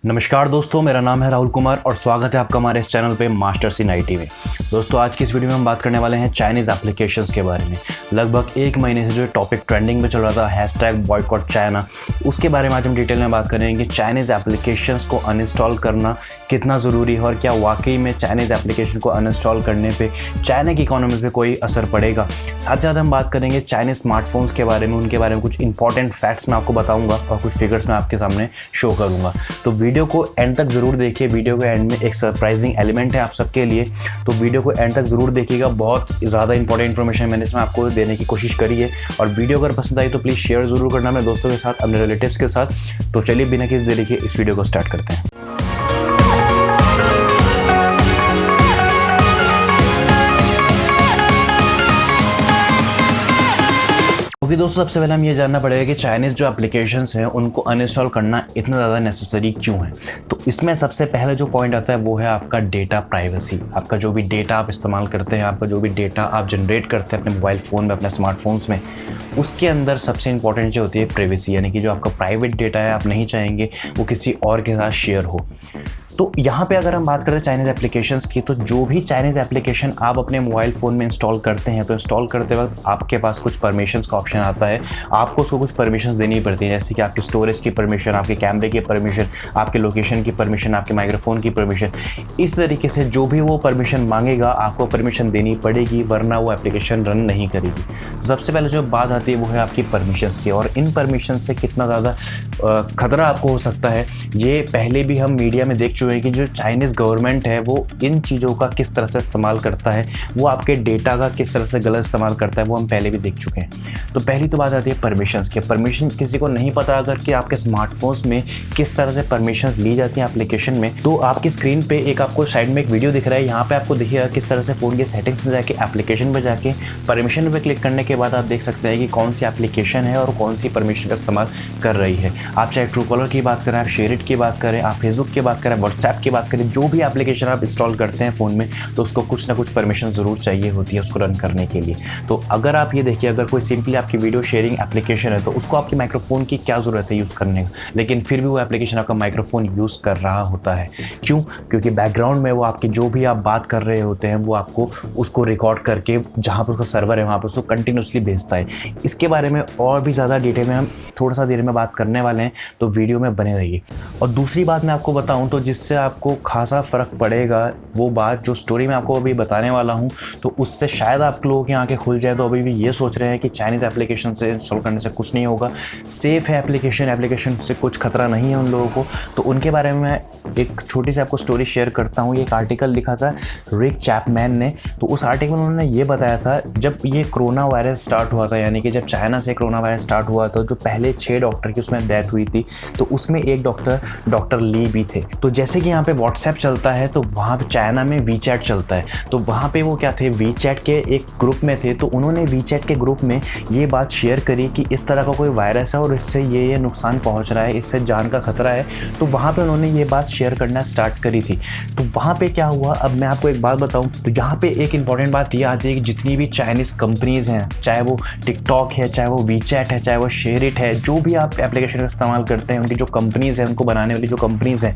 नमस्कार दोस्तों, मेरा नाम है राहुल कुमार और स्वागत है आपका हमारे इस चैनल पे मास्टर्स इन आईटी में। दोस्तों, आज की इस वीडियो में हम बात करने वाले हैं चाइनीज़ एप्लीकेशंस के बारे में। लगभग एक महीने से जो टॉपिक ट्रेंडिंग में चल रहा था हैशटैग बॉयकॉट चाइना, उसके बारे में आज हम डिटेल में बात करेंगे कि चाइनीज़ एप्लीकेशंस को अनइंस्टॉल करना कितना ज़रूरी है और क्या वाकई में चाइनीज़ एप्लीकेशन को अनइंस्टॉल करने पर चाइना की इकोनॉमी पर कोई असर पड़ेगा। साथ ही साथ हम बात करेंगे चाइनीज़ स्मार्टफोन्स के बारे में, उनके बारे में कुछ इंपॉर्टेंट फैक्ट्स मैं आपको बताऊँगा और कुछ फिगर्स मैं आपके सामने शो करूँगा। तो वीडियो को एंड तक ज़रूर देखिए। वीडियो के एंड में एक सरप्राइजिंग एलिमेंट है आप सबके लिए, तो वीडियो को एंड तक ज़रूर देखिएगा। बहुत ज़्यादा इंपॉर्टेंट इन्फॉर्मेशन मैंने इसमें आपको देने की कोशिश करी है और वीडियो अगर पसंद आई तो प्लीज़ शेयर ज़रूर करना अपने दोस्तों के साथ, अपने रिलेटिव्स के साथ। तो चलिए बिना किसी देरी के इस वीडियो को स्टार्ट करते हैं। क्योंकि दोस्तों सबसे पहले हम ये जानना पड़ेगा कि चाइनीज़ जो एप्लीकेशंस हैं उनको अनइंस्टॉल करना इतना ज़्यादा नेसेसरी क्यों है। तो इसमें सबसे पहले जो पॉइंट आता है वो है आपका डेटा प्राइवेसी। आपका जो भी डेटा आप इस्तेमाल करते हैं, आपका जो भी डेटा आप जनरेट करते हैं अपने मोबाइल फ़ोन में, अपने स्मार्टफोन्स में, उसके अंदर सबसे इंपॉर्टेंट जो होती है प्राइवेसी, यानी कि जो आपका प्राइवेट डेटा है आप नहीं चाहेंगे वो किसी और के साथ शेयर हो। तो यहाँ पे अगर हम बात करते हैं चाइनीज़ एप्लीकेशंस की, तो जो भी चाइनीज़ एप्लीकेशन आप अपने मोबाइल फ़ोन में इंस्टॉल करते हैं तो इंस्टॉल करते वक्त आपके पास कुछ परमिशंस का ऑप्शन आता है। आपको उसको कुछ परमिशंस देनी पड़ती है, जैसे कि आपकी स्टोरेज की परमिशन, आपके कैमरे की परमिशन, आपके लोकेशन की परमिशन, आपके माइक्रोफोन की परमिशन। इस तरीके से जो भी वो परमिशन मांगेगा आपको परमिशन देनी पड़ेगी, वरना वो एप्लीकेशन रन नहीं करेगी। तो सबसे पहले जो बात आती है वो है आपकी परमिशंस की, और इन परमिशन से कितना ज़्यादा खतरा आपको हो सकता है ये पहले भी हम मीडिया में देख चुके हैं कि जो चाइनीज़ गवर्नमेंट है वो इन चीज़ों का किस तरह से इस्तेमाल करता है, वो आपके डेटा का किस तरह से गलत इस्तेमाल करता है, वो हम पहले भी देख चुके हैं। तो पहली तो बात आती है परमिशंस की। परमिशन किसी को नहीं पता अगर कि आपके स्मार्टफोन्स में किस तरह से परमिशंस ली जाती हैं एप्लीकेशन में, तो आपकी स्क्रीन पे एक आपको साइड में एक वीडियो दिख रहा है, यहाँ पे आपको दिखेगा किस तरह से फ़ोन के सेटिंग्स में जाके एप्लीकेशन में जाके परमिशन पे क्लिक करने के बाद आप देख सकते हैं कि कौन सी एप्लीकेशन है और कौन सी परमिशन का इस्तेमाल कर रही है। आप चाहे ट्रू कॉलर की बात करें, आप शेयरिट की बात करें, आप फेसबुक की बात करें, व्हाट्सएप की बात करें, जो भी एप्लीकेशन आप इंस्टॉल करते हैं फ़ोन में तो उसको कुछ ना कुछ परमिशन ज़रूर चाहिए होती है उसको रन करने के लिए। तो अगर आप ये देखिए, अगर कोई सिंपली आपकी वीडियो शेयरिंग एप्लीकेशन है तो उसको आपके माइक्रोफोन की क्या ज़रूरत है यूज़ करने का, लेकिन फिर भी वो एप्लीकेशन आपका माइक्रोफोन यूज़ कर रहा होता है। क्यों? क्योंकि बैकग्राउंड में वो आपकी जो भी आप बात कर रहे होते हैं वो आपको उसको रिकॉर्ड करके जहाँ पर उसका सर्वर है वहाँ पर उसको कंटिन्यूसली भेजता है। इसके बारे में और भी ज़्यादा डिटेल में हम थोड़ा सा देर में बात करने वाले हैं, तो वीडियो में बने रहिए। और दूसरी बात मैं आपको बताऊं तो जिससे आपको खासा फ़र्क पड़ेगा, वो बात जो स्टोरी मैं आपको अभी बताने वाला हूं, तो उससे शायद आप लोगों की आंखें खुल जाए। तो अभी भी ये सोच रहे हैं कि चाइनीज़ एप्लीकेशन से इंस्टॉल करने से कुछ नहीं होगा, सेफ़ है एप्लीकेशन से कुछ खतरा नहीं है उन लोगों को। तो उनके बारे में मैं एक छोटी सी आपको स्टोरी शेयर करता हूँ। ये एक आर्टिकल लिखा था रिक चैपमैन ने। तो उस आर्टिकल में उन्होंने ये बताया था, जब ये कोरोना वायरस स्टार्ट हुआ था, यानी कि जब चाइना से कोरोना वायरस स्टार्ट हुआ था, जो पहले 6 डॉक्टर की उसमें डेथ हुई थी, तो उसमें एक डॉक्टर ली भी थे। तो जैसे कि यहाँ पे व्हाट्सएप चलता है तो वहाँ पे चाइना में वीचैट चलता है। तो वहाँ पे वो क्या थे, वीचैट के एक ग्रुप में थे। तो उन्होंने वीचैट के ग्रुप में ये बात शेयर करी कि इस तरह का कोई वायरस है और इससे ये नुकसान पहुँच रहा है, इससे जान का खतरा है। तो वहाँ पे उन्होंने ये बात शेयर करना स्टार्ट करी थी। तो वहाँ पे क्या हुआ, अब मैं आपको एक बात बताऊँ तो यहाँ पे एक इंपॉर्टेंट बात ये आती है कि जितनी भी चाइनीज़ कंपनीज़ हैं, चाहे वो टिकटॉक है, चाहे वो वीचैट है, चाहे वो शेयरिट है, जो भी आप एप्लीकेशन का इस्तेमाल करते हैं, उनकी जो कंपनीज़ हैं, उनको बनाने वाली जो कंपनीज़ हैं,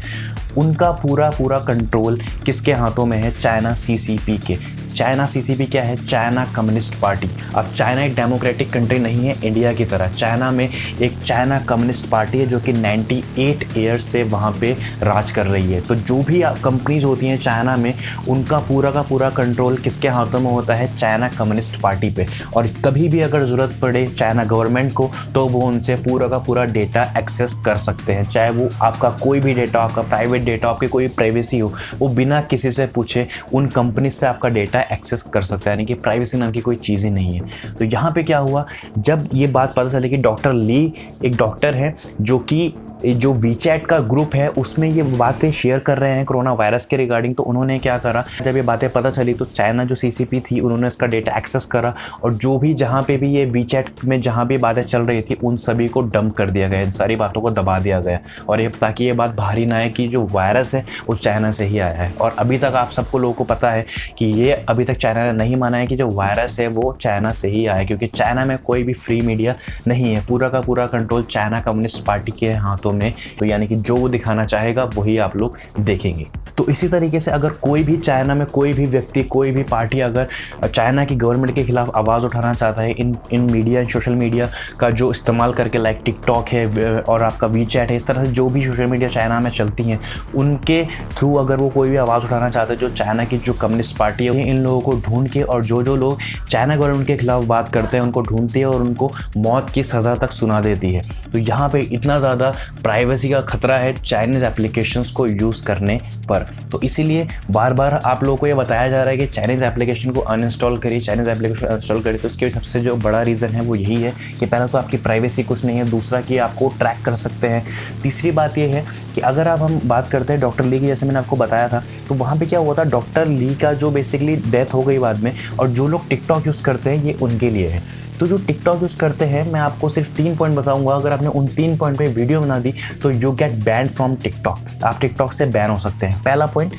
उनका पूरा कंट्रोल किसके हाथों में है? चाइना सीसीपी के। चाइना सीसीपी क्या है? China communist party. अब चाइना एक डेमोक्रेटिक कंट्री नहीं है इंडिया की तरह। चाइना में एक चाइना कम्युनिस्ट पार्टी है जो कि 98 ईयर्स से वहाँ पे राज कर रही है। तो जो भी कंपनीज होती हैं चाइना में, उनका पूरा का पूरा कंट्रोल किसके हाथों में होता है? चाइना कम्युनिस्ट पार्टी पे। और कभी भी अगर ज़रूरत पड़े चाइना गवर्नमेंट को तो वो उनसे पूरा का पूरा डेटा एक्सेस कर सकते हैं, चाहे वो आपका कोई भी डेटा, आपका प्राइवेट डेटा, आपकी कोई प्राइवेसी हो, वो बिना किसी से पूछे उन कंपनी से आपका डेटा एक्सेस कर सकता है। यानी कि प्राइवेसी नाम की कोई चीज़ ही नहीं है। तो यहाँ पे क्या हुआ, जब ये बात पता चली कि डॉक्टर ली एक डॉक्टर है जो कि जो वीचैट का ग्रुप है उसमें ये बातें शेयर कर रहे हैं कोरोना वायरस के रिगार्डिंग, तो उन्होंने क्या करा, जब ये बातें पता चली तो चाइना जो सीसीपी थी उन्होंने इसका डेटा एक्सेस करा और जो भी जहाँ पे भी ये वीचैट में जहाँ भी बातें चल रही थी उन सभी को डंप कर दिया गया, इन सारी बातों को दबा दिया गया। और ये ताकि ये बात बाहर ही ना आए कि जो वायरस है वो चाइना से ही आया है। और अभी तक आप सबको लोगों को पता है कि ये अभी तक चाइना ने नहीं माना है कि जो वायरस है वो चाइना से ही आया है, क्योंकि चाइना में कोई भी फ्री मीडिया नहीं है। पूरा का पूरा कंट्रोल चाइना कम्युनिस्ट पार्टी के हाथों में, तो यानी कि जो वो दिखाना चाहेगा वही आप लोग देखेंगे। तो इसी तरीके से अगर कोई भी चाइना में कोई भी व्यक्ति, कोई भी पार्टी अगर चाइना की गवर्नमेंट के खिलाफ आवाज़ उठाना चाहता है इन मीडिया, सोशल मीडिया का जो इस्तेमाल करके, लाइक टिकटॉक है और आपका वीचैट है, इस तरह से जो भी सोशल मीडिया चाइना में चलती हैं, उनके थ्रू अगर वो कोई भी आवाज़ उठाना चाहता है, जो चाइना की जो कम्युनिस्ट पार्टी है, इन लोगों को ढूंढ के, और जो लोग चाइना गवर्नमेंट के खिलाफ बात करते हैं उनको ढूंढती है और उनको मौत की सज़ा तक सुना देती है। तो यहाँ पे इतना ज़्यादा प्राइवेसी का खतरा है चाइनीज़ एप्लीकेशंस को यूज़ करने पर। तो इसीलिए बार बार आप लोगों को ये बताया जा रहा है कि चाइनीज़ एप्लीकेशन को अनइंस्टॉल करिए, चाइनीज़ एप्लीकेशन अनइंस्टॉल करिए। तो इसके सबसे जो बड़ा रीज़न है वो यही है कि पहला तो आपकी प्राइवेसी कुछ नहीं है, दूसरा कि आपको ट्रैक कर सकते हैं, तीसरी बात ये है कि अगर हम बात करते हैं डॉक्टर ली की, जैसे मैंने आपको बताया था, तो वहाँ पर क्या हुआ था, डॉक्टर ली का जो बेसिकली डेथ हो गई बाद में, और जो लोग टिकटॉक यूज़ करते हैं ये उनके लिए है। तो जो टिकटॉक यूज़ करते हैं, मैं आपको सिर्फ 3 पॉइंट बताऊंगा, अगर आपने उन 3 पॉइंट पे वीडियो बना दी तो you get ban from TikTok, आप टिकटॉक से बैन हो सकते हैं। पहला पॉइंट,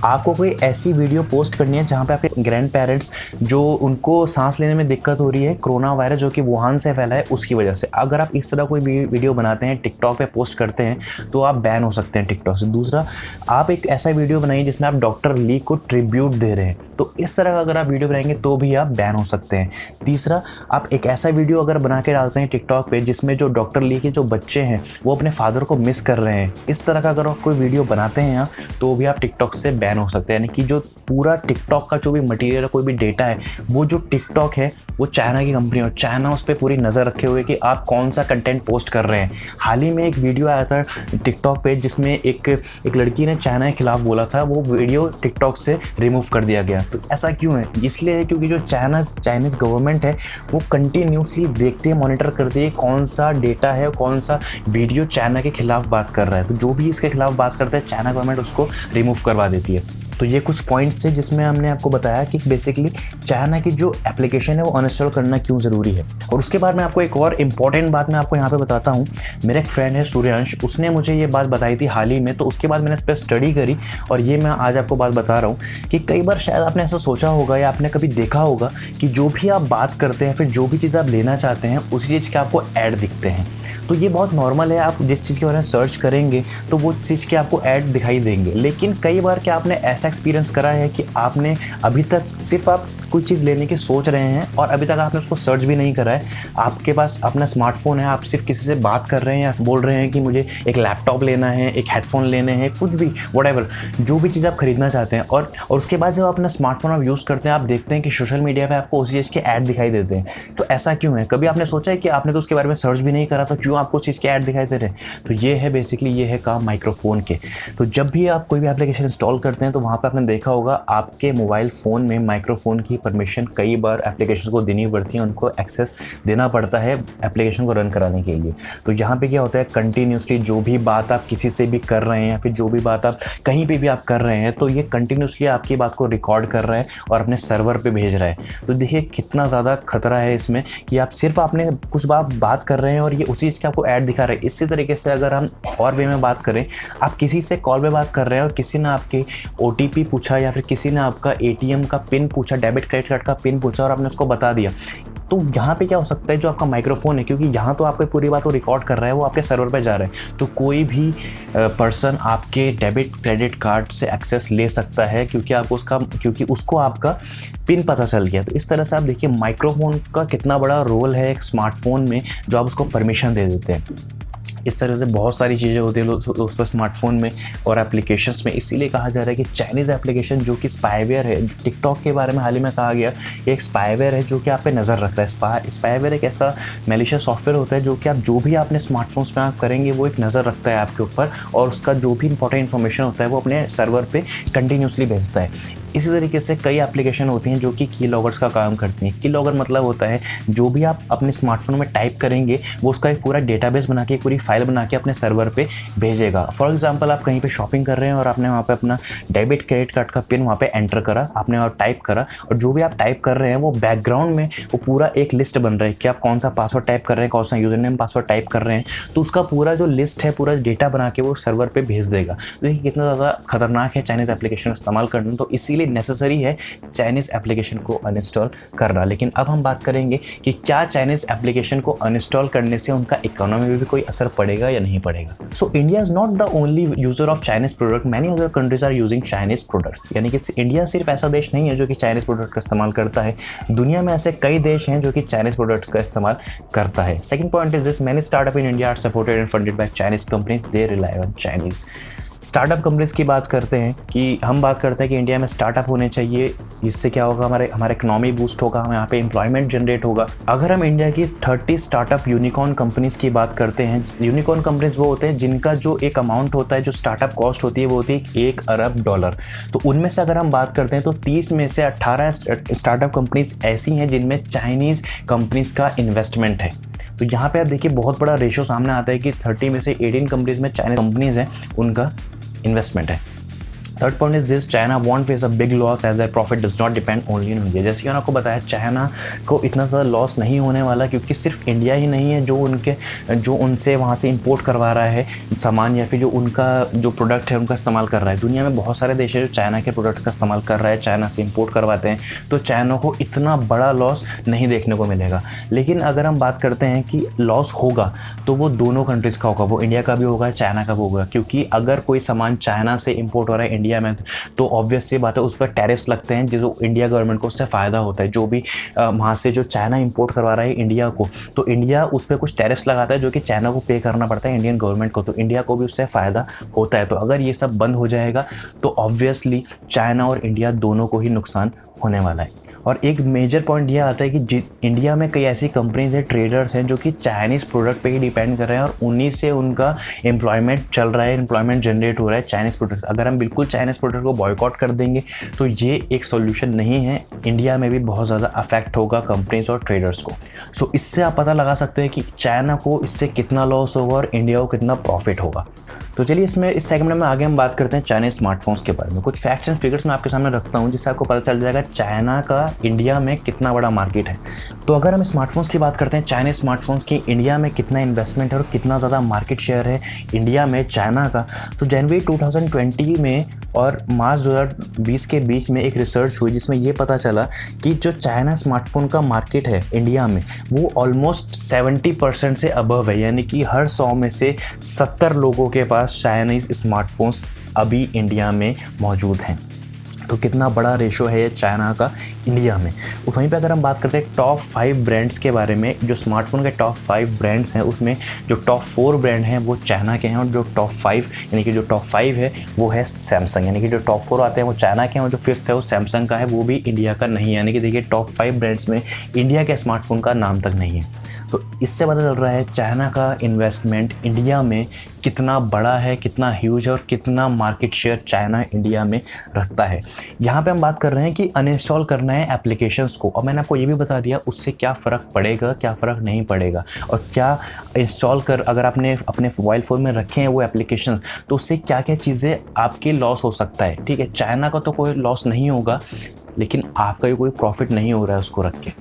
आपको कोई ऐसी वीडियो पोस्ट करनी है जहाँ पे आपके ग्रैंड पेरेंट्स जो उनको सांस लेने में दिक्कत हो रही है, कोरोना वायरस जो कि वुहान से फैला है उसकी वजह से, अगर आप इस तरह कोई वीडियो बनाते हैं टिकटॉक पे पोस्ट करते हैं तो आप बैन हो सकते हैं टिकटॉक से। दूसरा, आप एक ऐसा वीडियो बनाइए जिसमें आप डॉक्टर ली को ट्रिब्यूट दे रहे हैं, तो इस तरह का अगर आप वीडियो बनाएंगे तो भी आप बैन हो सकते हैं। तीसरा, आप एक ऐसा वीडियो अगर बना के डालते हैं टिकटॉक पे जिसमें जो डॉक्टर ली के जो बच्चे हैं वो अपने फादर को मिस कर रहे हैं, इस तरह का अगर आप कोई वीडियो बनाते हैं यहाँ, तो भी आप टिकटॉक से बैन हो सकते हैं। यानी कि जो पूरा टिकटॉक का जो भी मटेरियल है, कोई भी डेटा है, वो जो टिकटॉक है वो चाइना की कंपनी है, चाइना उस पर पूरी नज़र रखे हुए कि आप कौन सा कंटेंट पोस्ट कर रहे हैं। हाल ही में एक वीडियो आया था टिकटॉक पे जिसमें एक लड़की ने चाइना के खिलाफ बोला था, वो वीडियो टिकटॉक से रिमूव कर दिया गया। तो ऐसा क्यों है? इसलिए है क्योंकि जो चाइनीज़ गवर्नमेंट है वो कंटिन्यूसली देखती है, मॉनिटर करती है कौन सा डेटा है, कौन सा वीडियो चाइना के खिलाफ बात कर रहा है। तो जो भी इसके खिलाफ बात करता है चाइना गवर्नमेंट उसको रिमूव करवा देती है। तो ये कुछ पॉइंट्स थे जिसमें हमने आपको बताया कि बेसिकली चाइना की जो एप्लीकेशन है वो अनइंस्टॉल करना क्यों ज़रूरी है। और उसके बाद मैं आपको एक और इम्पॉर्टेंट बात मैं आपको यहाँ पे बताता हूँ। मेरा एक फ्रेंड है सूर्यांश, उसने मुझे ये बात बताई थी हाल ही में, तो उसके बाद मैंने इस पर स्टडी करी और ये मैं आज आपको बात बता रहा हूँ कि कई बार शायद आपने ऐसा सोचा होगा या आपने कभी देखा होगा कि जो भी आप बात करते हैं, फिर जो भी चीज़ आप लेना चाहते हैं, उसी चीज़ के आपको ऐड दिखते हैं। तो ये बहुत नॉर्मल है, आप जिस चीज़ के बारे में सर्च करेंगे तो वो चीज़ के आपको ऐड दिखाई देंगे। लेकिन कई बार क्या आपने ऐसा एक्सपीरियंस करा है कि आपने अभी तक सिर्फ आप कोई चीज़ लेने की सोच रहे हैं और अभी तक आपने उसको सर्च भी नहीं करा है, आपके पास अपना स्मार्टफोन है, आप सिर्फ किसी से बात कर रहे हैं या बोल रहे हैं कि मुझे एक लैपटॉप लेना है, एक हेडफोन लेने हैं, कुछ भी व्हाटएवर जो भी चीज़ आप खरीदना चाहते हैं, और उसके बाद जब अपना स्मार्टफोन आप यूज़ करते हैं, आप देखते हैं कि सोशल मीडिया पर आपको उसी चीज़ के ऐड दिखाई देते हैं। तो ऐसा क्यों है? कभी आपने सोचा है कि आपने तो उसके बारे में सर्च भी नहीं करा, तो क्यों आपको उस चीज़ के ऐड दिखाई दे रहे हैं? तो ये है बेसिकली, ये है काम माइक्रोफोन के। तो जब भी आप कोई भी एप्लीकेशन इंस्टॉल करते हैं तो वहाँ पर आपने देखा होगा आपके मोबाइल फ़ोन में माइक्रोफोन की परमिशन कई बार एप्लीकेशन को देनी पड़ती है, उनको एक्सेस देना पड़ता है एप्लीकेशन को रन कराने के लिए। तो यहाँ पे क्या होता है, कंटिन्यूसली जो भी बात आप किसी से भी कर रहे हैं या फिर जो भी बात आप कहीं पे भी आप कर रहे हैं, तो ये कंटिन्यूसली आपकी बात को रिकॉर्ड कर रहा है और अपने सर्वर पे भेज रहा है। तो देखिए कितना ज़्यादा खतरा है इसमें कि आप सिर्फ आपने कुछ बात कर रहे हैं और ये उसी चीज़ का आपको ऐड दिखा रहे हैं। इसी तरीके से अगर हम और वे में बात करें, आप किसी से कॉल पे बात कर रहे हैं और किसी ने आपके OTP पूछा या फिर किसी ने आपका ATM का पिन पूछा, डेबिट क्रेडिट कार्ड का पिन पूछा और आपने उसको बता दिया, तो यहाँ पे क्या हो सकता है, जो आपका माइक्रोफोन है, क्योंकि यहाँ तो आपको पूरी बात को रिकॉर्ड कर रहा है, वो आपके सर्वर पे जा रहा है, तो कोई भी पर्सन आपके डेबिट क्रेडिट कार्ड से एक्सेस ले सकता है क्योंकि उसको आपका पिन पता चल गया। तो इस तरह से आप देखिए माइक्रोफोन का कितना बड़ा रोल है एक स्मार्टफोन में, जो आप उसको परमिशन दे देते हैं। इस तरह से बहुत सारी चीज़ें होती हैं दोस्तों स्मार्टफोन में और एप्लीकेशंस में। इसीलिए कहा जा रहा है कि चाइनीज़ एप्लीकेशन जो कि स्पाईवेयर है, टिकटॉक के बारे में हाल ही में कहा गया कि एक स्पाईवेयर है जो कि आप पे नज़र रखता है। स्पाईवेयर एक ऐसा मैलिशियस सॉफ्टवेयर होता है जो कि आप जो भी आपने स्मार्टफोन्स में आप करेंगे वो एक नज़र रखता है आपके ऊपर, और उसका जो भी इंपॉर्टेंट इन्फॉर्मेशन होता है वो अपने सर्वर पर कंटिन्यूसली भेजता है। इसी तरीके से कई एप्लीकेशन होती हैं जो कि की लॉगर्स का काम करती हैं। की लॉगर मतलब होता है जो भी आप अपने स्मार्टफोन में टाइप करेंगे वो उसका एक पूरा डेटाबेस बना के, एक पूरी फाइल बना के अपने सर्वर पे भेजेगा। फॉर एग्जांपल आप कहीं पे शॉपिंग कर रहे हैं और आपने वहाँ पे अपना डेबिट क्रेडिट कार्ड का पिन वहाँ पे एंटर करा, आपने वहाँ टाइप करा, और जो भी आप टाइप कर रहे हैं वो बैकग्राउंड में वो पूरा एक लिस्ट बन रहा है कि आप कौन सा पासवर्ड टाइप कर रहे हैं, कौन सा यूज़र नेम पासवर्ड टाइप कर रहे हैं, तो उसका पूरा जो लिस्ट है पूरा डेटा बना के वो सर्वर पर भेज देगा। देखिए कितना ज़्यादा खतरनाक है चाइनीज़ एप्लीकेशन इस्तेमाल करना। तो इसीलिए नेसेसरी है चाइनीज़ एप्लीकेशन को अनइंस्टॉल करना। लेकिन अब हम बात करेंगे कि क्या चाइनीज़ एप्लीकेशन को अनइंस्टॉल करने से उनका इकोनॉमी में भी कोई असर पड़ेगा। पड़ेगा या नहीं पड़ेगा। So India is not the only user of Chinese product, many other countries are using Chinese products. यानी कि इंडिया सिर्फ ऐसा देश नहीं है जो कि चाइनीज प्रोडक्ट का इस्तेमाल करता है, दुनिया में ऐसे कई देश हैं जो कि चाइनीज प्रोडक्ट्स का इस्तेमाल करता है। Second point is this, many startup in India are supported and funded by Chinese companies, they rely on Chinese. Startup companies की बात करते हैं कि हम बात करते हैं कि इंडिया में स्टार्टअप होने चाहिए, इससे क्या होगा, हमारा इकोनॉमी बूस्ट होगा, हमें यहाँ पे एम्प्लॉयमेंट जनरेट होगा। अगर हम इंडिया की 30 स्टार्टअप यूनिकॉर्न कंपनीज की बात करते हैं, यूनिकॉर्न कंपनीज वो होते हैं जिनका जो एक अमाउंट होता है, जो स्टार्टअप कॉस्ट होती है वो होती है $1 अरब। तो उनमें से अगर हम बात करते हैं तो 30 में से 18 स्टार्टअप कंपनीज ऐसी हैं जिनमें चाइनीज़ कंपनीज का इन्वेस्टमेंट है। तो यहाँ पे आप देखिए बहुत बड़ा रेशो सामने आता है कि 30 में से 18 कंपनीज में चाइनीज कंपनीज हैं, उनका इन्वेस्टमेंट है। Third point is this, China won't face a big loss as their profit does not depend only in India. जैसे कि मैंने आपको बताया, चाइना को इतना ज़्यादा लॉस नहीं होने वाला क्योंकि सिर्फ इंडिया ही नहीं है जो उनसे वहाँ से इंपोर्ट करवा रहा है सामान, या फिर जो उनका जो प्रोडक्ट है उनका इस्तेमाल कर रहा है। दुनिया में बहुत सारे देश हैं जो चाइना के प्रोडक्ट्स का इस्तेमाल कर रहा है, चाइना से इंपोर्ट करवाते हैं, तो चाइना को इतना बड़ा लॉस नहीं देखने को मिलेगा। लेकिन अगर हम बात करते हैं कि लॉस होगा तो वो दोनों कंट्रीज़ का होगा, वो इंडिया का भी होगा, चाइना का भी होगा। क्योंकि अगर कोई सामान चाइना से इंपोर्ट हो रहा है इंडिया में तो ऑब्वियस सी बात है उस पर टैरिफ्स लगते हैं, जो इंडिया गवर्नमेंट को उससे फ़ायदा होता है। जो भी वहाँ से जो चाइना इंपोर्ट करवा रहा है इंडिया को, तो इंडिया उस पर कुछ टैरिफ्स लगाता है जो कि चाइना को पे करना पड़ता है इंडियन गवर्नमेंट को, तो इंडिया को भी उससे फ़ायदा होता है। तो अगर ये सब बंद हो जाएगा तो ऑब्वियसली चाइना और इंडिया दोनों को ही नुकसान होने वाला है। और एक मेजर पॉइंट ये आता है कि इंडिया में कई ऐसी कंपनीज हैं, ट्रेडर्स हैं जो कि चाइनीज़ प्रोडक्ट पे ही डिपेंड कर रहे हैं और उन्हीं से उनका एम्प्लॉयमेंट चल रहा है, एम्प्लॉयमेंट जनरेट हो रहा है चाइनीज़ प्रोडक्ट्स। अगर हम बिल्कुल चाइनीज़ प्रोडक्ट को बॉयकॉट कर देंगे तो ये एक सॉल्यूशन नहीं है, इंडिया में भी बहुत ज़्यादा अफेक्ट होगा कंपनीज और ट्रेडर्स को। सो इससे आप पता लगा सकते हैं कि चाइना को इससे कितना लॉस होगा और इंडिया को कितना प्रॉफिट होगा। तो चलिए इस सेगमेंट में आगे हम बात करते हैं चाइनीज स्मार्टफोन्स के बारे में। कुछ फैक्ट्स एंड फिगर्स मैं आपके सामने रखता हूं जिससे आपको पता चल जाएगा चाइना का इंडिया में कितना बड़ा मार्केट है। तो अगर हम स्मार्टफोन्स की बात करते हैं, चाइनीज स्मार्टफोन्स की इंडिया में कितना इन्वेस्टमेंट है और कितना ज़्यादा मार्केट शेयर है इंडिया में चाइना का, तो जनवरी 2020 में और मार्च 2020 के बीच में एक रिसर्च हुई जिसमें ये पता चला कि जो चाइना स्मार्टफोन का मार्केट है इंडिया में वो ऑलमोस्ट 70% से अबव है, यानी कि हर 100 में से 70 लोगों के पास चाइनीज़ स्मार्टफोन्स अभी इंडिया में मौजूद हैं। तो कितना बड़ा रेशो है चाइना का इंडिया में। वहीं पे अगर हम बात करते हैं टॉप 5 ब्रांड्स के बारे में, जो स्मार्टफोन के टॉप 5 ब्रांड्स हैं उसमें जो टॉप 4 ब्रांड हैं वो चाइना के हैं और जो टॉप 5 यानी कि जो टॉप 5 है वो है सैमसंग, यानी कि जो टॉप 4 आते हैं वो चाइना के हैं और जो 5th है वो सैमसंग का है, वो भी इंडिया का नहीं है। यानी कि देखिए टॉप 5 ब्रांड्स में इंडिया के स्मार्टफोन का नाम तक नहीं है। तो इससे पता चल रहा है चाइना का इन्वेस्टमेंट इंडिया में कितना बड़ा है, कितना ह्यूज है और कितना मार्केट शेयर चाइना इंडिया में रखता है। यहाँ पे हम बात कर रहे हैं कि अनइंस्टॉल करना है एप्लीकेशंस को, और मैंने आपको ये भी बता दिया उससे क्या फ़र्क पड़ेगा, क्या फ़र्क नहीं पड़ेगा, और क्या इंस्टॉल कर अगर आपने अपने मोबाइल फ़ोन में रखे हैं वो एप्लीकेशन तो उससे क्या क्या चीज़ें आपके लॉस हो सकता है। ठीक है, चाइना का तो कोई लॉस नहीं होगा लेकिन आपका भी कोई प्रॉफिट नहीं हो रहा है उसको रख के।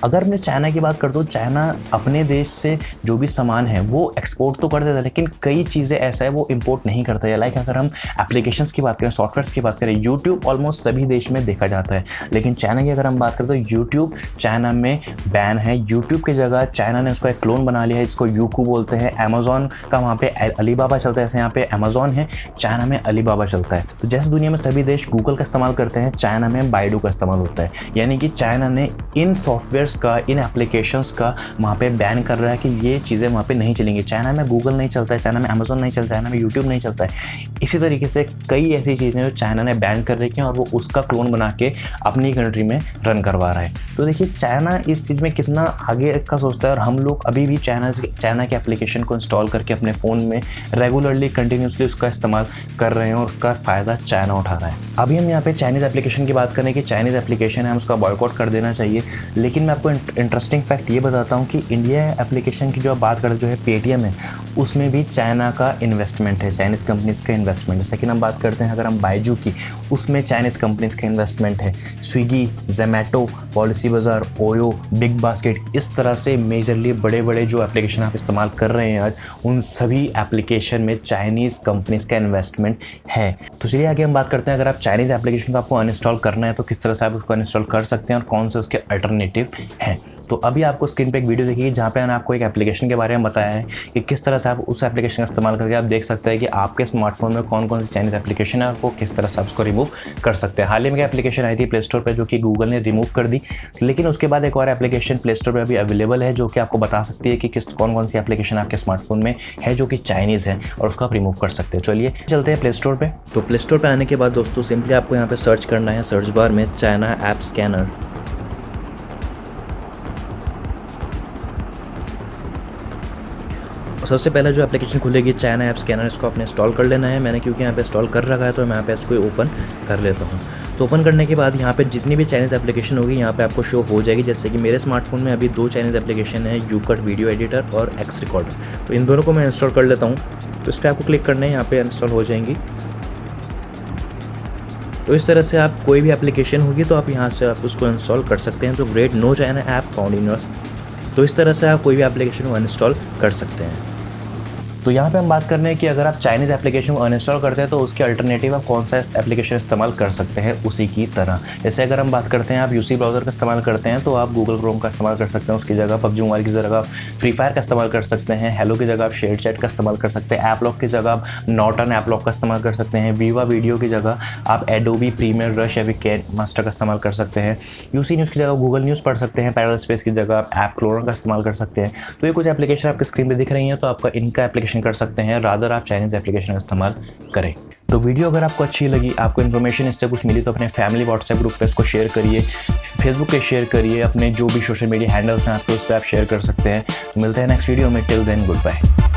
अगर मैं चाइना की बात करता हूँ, चाइना अपने देश से जो भी सामान है वो एक्सपोर्ट तो कर देता है लेकिन कई चीज़ें ऐसा है वो इंपोर्ट नहीं करता है। लाइक अगर हम एप्लीकेशंस की बात करें, सॉफ्टवेयर्स की बात करें, यूट्यूब ऑलमोस्ट सभी देश में देखा जाता है, लेकिन चाइना की अगर हम बात करें तो यूट्यूब चाइना में बैन है। यूट्यूब की जगह चाइना ने उसका एक क्लोन बना लिया है जिसको यूकू बोलते हैं। अमेजोन का वहाँ पे अलीबाबा चलता है, जैसे यहाँ पे अमेजोन है, चाइना में अलीबाबा चलता है। तो जैसे दुनिया में सभी देश गूगल का इस्तेमाल करते हैं, चाइना में बाइडू का इस्तेमाल होता है। यानी कि चाइना ने इन सॉफ्टवेयर का, इन एप्लीकेशंस का वहाँ पे बैन कर रहा है कि ये चीज़ें वहाँ पे नहीं चलेंगी। चाइना में गूगल नहीं चलता है, चाइना में अमेजोन नहीं चलता है, चाइना में यूट्यूब नहीं चलता है। इसी तरीके से कई ऐसी चीज़ें जो चाइना ने बैन कर रखी हैं और वो उसका क्लोन बना के अपनी कंट्री में रन करवा रहा है। तो देखिए चाइना इस चीज़ में कितना आगे का सोचता है और हम लोग अभी भी चाइना के एप्लीकेशन को इंस्टॉल करके अपने फ़ोन में रेगुलरली कंटिन्यूसली उसका इस्तेमाल कर रहे हैं और उसका फ़ायदा चाइना उठा रहा है। अभी हम यहाँ पे चाइनीज़ एप्लीकेशन की बात करें कि चाइनीज़ एप्लीकेशन है, हम उसका बॉयकॉट कर देना चाहिए। लेकिन मैं आपको इंटरेस्टिंग फैक्ट ये बताता हूँ कि इंडिया एप्लीकेशन की जो आप बात करें, जो है पेटीएम है, उसमें भी चाइना का इन्वेस्टमेंट है, चाइनीज़ कंपनीज़ का इन्वेस्टमेंट है। सेकंड हम बात करते हैं अगर हम बायजू की, उसमें चाइनीज़ कंपनीज़ का इन्वेस्टमेंट है। स्विगी, जोमैटो, पॉलिसी बाज़ार, ओयो, बिग बास्केट, इस तरह से मेजरली बड़े बड़े जो एप्लीकेशन आप इस्तेमाल कर रहे हैं आज, उन सभी एप्लीकेशन में चाइनीज़ कंपनीज़ का इन्वेस्टमेंट है। तो चलिए आगे हम बात करते हैं, अगर आप चाइनीज़ एप्लीकेशन को आपको अनइंस्टॉल करना है तो किस तरह से आप उसको अनइंस्टॉल कर सकते हैं और कौन से उसके अल्टरनेटिव हैं। तो अभी आपको स्क्रीन पे एक वीडियो देखिए जहाँ पे मैंने आपको एक एप्लीकेशन के बारे में बताया है कि किस तरह से आप उस एप्लीकेशन का इस्तेमाल करके आप देख सकते हैं कि आपके स्मार्टफोन में कौन कौन सी चाइनीज़ एप्लीकेशन है, आपको किस तरह से आप उसको रिमूव कर सकते हैं। हाल ही में एप्लीकेशन आई थी प्ले स्टोर पर जो कि गूगल ने रिमूव कर दी, लेकिन उसके बाद एक और एप्लीकेशन प्ले स्टोर पर अभी अवेलेबल है जो कि आपको बता सकती है कि कौन कौन सी एप्लीकेशन आपके स्मार्टफोन में है जो कि चाइनीज़ है और उसको आप रिमूव कर सकते हैं। चलिए चलते हैं प्ले स्टोर पे। तो प्ले स्टोर पे आने के बाद दोस्तों सिंपली आपको यहाँ पे सर्च करना है, सर्च बार में चाइना ऐप स्कैनर। सबसे पहले जो एप्लीकेशन खुलेगी चाइना ऐप स्कैनर, इसको आपने इंस्टॉल कर लेना है। मैंने क्योंकि यहाँ पे इंस्टॉल कर रखा है तो मैं यहाँ पे इसको ओपन कर लेता हूँ। तो ओपन करने के बाद यहाँ पे जितनी भी चाइनीज़ एप्लीकेशन होगी यहाँ पे आपको शो हो जाएगी। जैसे कि मेरे स्मार्टफोन में अभी 2 चाइनीज़ एप्लीकेशन है, यूकट वीडियो एडिटर और एक्स रिकॉर्डर। तो इन दोनों को मैं इंस्टॉल कर लेता हूँ। तो इस पर आपको क्लिक करना है, यहाँ पे इंस्टॉल हो जाएंगी। तो इस तरह से आप कोई भी एप्लीकेशन होगी तो आप यहाँ से आप उसको इंस्टॉल कर सकते हैं। तो great no China app found in your. तो इस तरह से आप कोई भी एप्लीकेशन को अनइंस्टॉल कर सकते हैं। तो यहाँ पे हम बात कर रहे हैं कि अगर आप चाइनीज़ एप्लीकेशन को अनइंस्टॉल करते हैं तो उसके अल्टरनेटिव आप कौन सा एप्लीकेशन इस्तेमाल कर सकते हैं उसी की तरह। जैसे अगर हम बात करते हैं आप यूसी ब्राउज़र का इस्तेमाल करते हैं तो आप गूगल क्रोम का इस्तेमाल कर सकते हैं, उसकी जगह पबजी मोबाइल की जगह आप फ्री फायर का इस्तेमाल कर सकते हैं, हेलो की जगह आप शेयर चैट का इस्तेमाल कर सकते हैं, ऐप लॉक की जगह आप नॉर्टन ऐप लॉक का इस्तेमाल कर सकते हैं, वीवा वीडियो की जगह आप एडोबी प्रीमियर रश या फिर कैन मास्टर का इस्तेमाल कर सकते हैं, यूसी न्यूज़ की जगह गूगल न्यूज़ पढ़ सकते हैं, पैरल स्पेस की जगह आप ऐप क्लोनर का इस्तेमाल कर सकते हैं। तो ये कुछ एप्लीकेशन आपके स्क्रीन पर दिख रही हैं, तो आपका इनका एप्लीकेशन कर सकते हैं, रादर आप चाइनीज़ एप्लीकेशन का इस्तेमाल करें। तो वीडियो अगर आपको अच्छी लगी, आपको इन्फॉर्मेशन इससे कुछ मिली तो अपने फैमिली व्हाट्सएप ग्रुप पे इसको शेयर करिए, फेसबुक पे शेयर करिए, अपने जो भी सोशल मीडिया हैंडल्स हैं आपके उस पर आप शेयर कर सकते हैं। मिलते हैं नेक्स्ट वीडियो में। Till then good bye.